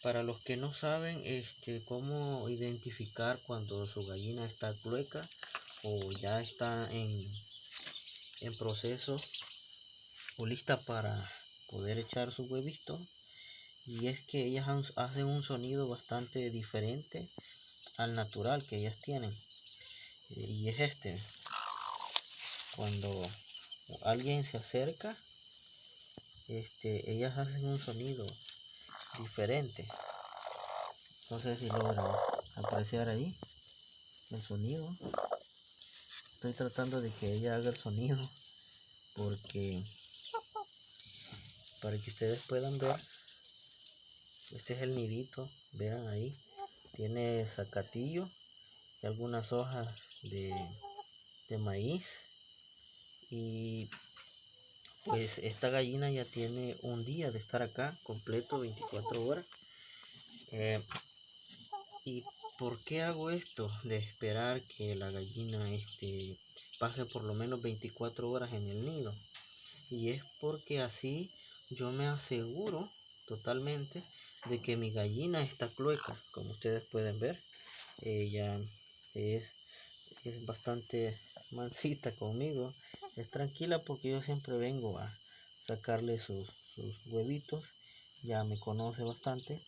Para los que no saben cómo identificar cuando su gallina está clueca o ya está en proceso o lista para poder echar su huevito, y es que ellas hacen un sonido bastante diferente al natural que ellas tienen, y es cuando alguien se acerca, ellas hacen un sonido diferente. No sé si logran apreciar ahí el sonido. Estoy tratando de que ella haga el sonido porque para que ustedes puedan ver. Este es el nidito, vean ahí, tiene zacatillo y algunas hojas de maíz. Y pues esta gallina ya tiene un día de estar acá completo, 24 horas. ¿Y por qué hago esto? De esperar que la gallina pase por lo menos 24 horas en el nido. Y es porque así yo me aseguro totalmente de que mi gallina está clueca. Como ustedes pueden ver, ella es bastante mansita conmigo. Es tranquila porque yo siempre vengo a sacarle sus huevitos. Ya me conoce bastante.